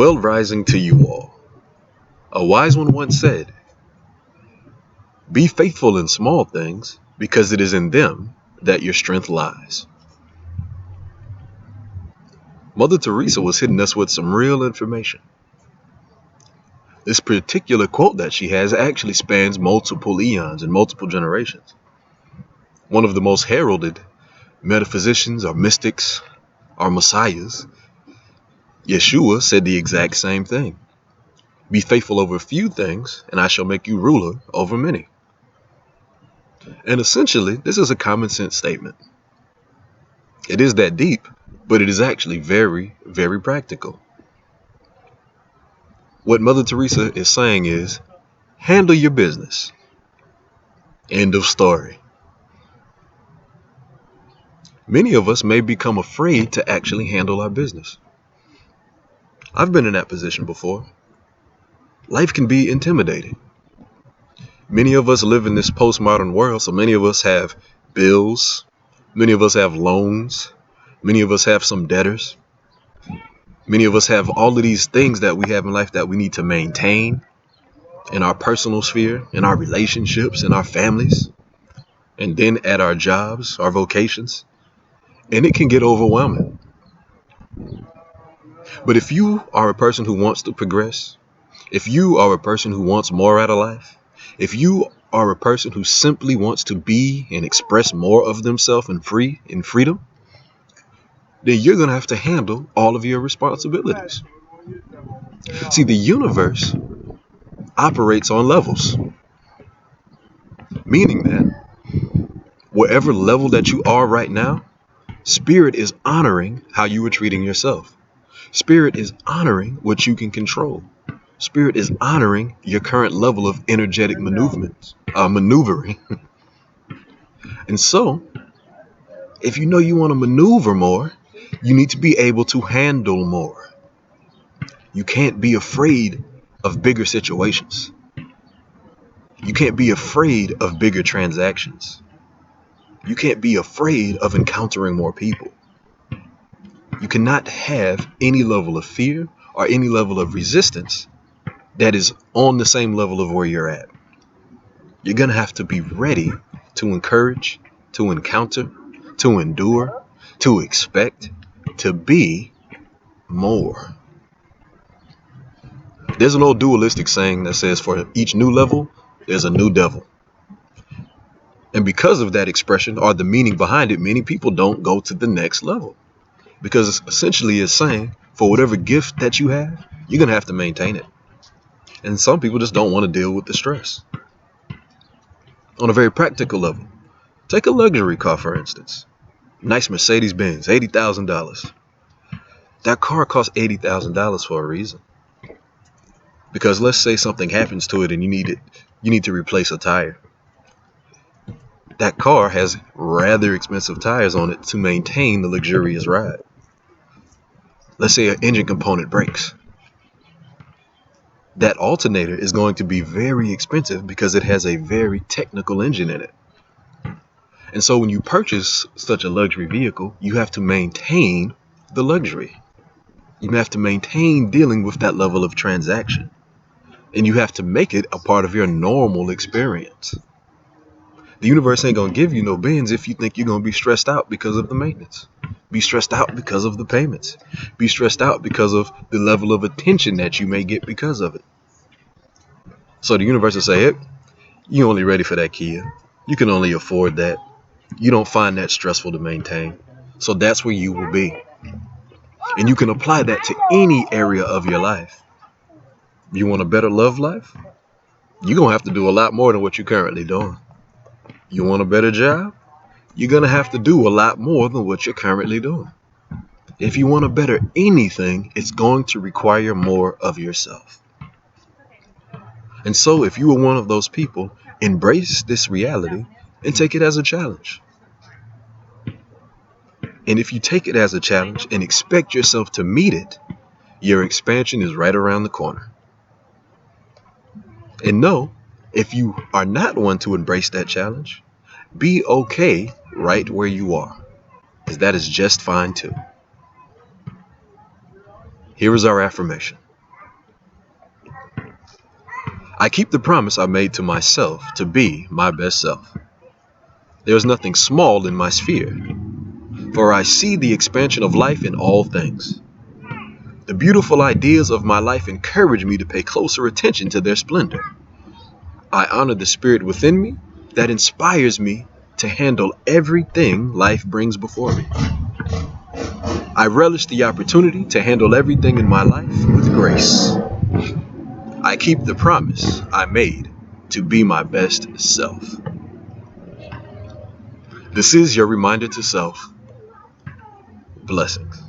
Well rising to you all. A wise one once said, be faithful in small things because it is in them that your strength lies. Mother Teresa was hitting us with some real information. This particular quote that she has actually spans multiple eons and multiple generations. One of the most heralded metaphysicians or mystics or messiahs, Yeshua, said the exact same thing. Be faithful over a few things, and I shall make you ruler over many. And essentially, this is a common sense statement. It is that deep, but it is actually very, very practical. What Mother Teresa is saying is, handle your business. End of story. Many of us may become afraid to actually handle our business. I've been in that position before. Life can be intimidating. Many of us live in this postmodern world, so many of us have bills. Many of us have loans. Many of us have some debtors. Many of us have all of these things that we have in life that we need to maintain in our personal sphere, in our relationships, in our families, and then at our jobs, our vocations. And it can get overwhelming. But if you are a person who wants to progress, if you are a person who wants more out of life, if you are a person who simply wants to be and express more of themselves in freedom, then you're going to have to handle all of your responsibilities. See, the universe operates on levels, meaning that whatever level that you are right now, Spirit is honoring how you are treating yourself. Spirit is honoring what you can control. Spirit is honoring your current level of energetic maneuvering. And so, if you know you want to maneuver more, you need to be able to handle more. You can't be afraid of bigger situations. You can't be afraid of bigger transactions. You can't be afraid of encountering more people. You cannot have any level of fear or any level of resistance that is on the same level of where you're at. You're going to have to be ready to encourage, to encounter, to endure, to expect, to be more. There's an old dualistic saying that says for each new level, there's a new devil. And because of that expression or the meaning behind it, many people don't go to the next level. Because essentially it's saying for whatever gift that you have, you're going to have to maintain it. And some people just don't want to deal with the stress. On a very practical level, take a luxury car, for instance. Nice Mercedes-Benz, $80,000. That car costs $80,000 for a reason. Because let's say something happens to it and you need to replace a tire. That car has rather expensive tires on it to maintain the luxurious ride. Let's say an engine component breaks. That alternator is going to be very expensive because it has a very technical engine in it. And so when you purchase such a luxury vehicle, you have to maintain the luxury. You have to maintain dealing with that level of transaction. And you have to make it a part of your normal experience. The universe ain't going to give you no Benz if you think you're going to be stressed out because of the maintenance. Be stressed out because of the payments. Be stressed out because of the level of attention that you may get because of it. So the universe will say, hey, you're only ready for that Kia. You can only afford that. You don't find that stressful to maintain. So that's where you will be. And you can apply that to any area of your life. You want a better love life? You're going to have to do a lot more than what you're currently doing. You want a better job? You're going to have to do a lot more than what you're currently doing. If you want a better anything, it's going to require more of yourself. And so if you are one of those people, embrace this reality and take it as a challenge. And if you take it as a challenge and expect yourself to meet it, your expansion is right around the corner. And no, if you are not one to embrace that challenge, be okay right where you are, because that is just fine too. Here is our affirmation. I keep the promise I made to myself to be my best self. There is nothing small in my sphere, for I see the expansion of life in all things. The beautiful ideas of my life encourage me to pay closer attention to their splendor. I honor the spirit within me that inspires me to handle everything life brings before me. I relish the opportunity to handle everything in my life with grace. I keep the promise I made to be my best self. This is your reminder to self. Blessings.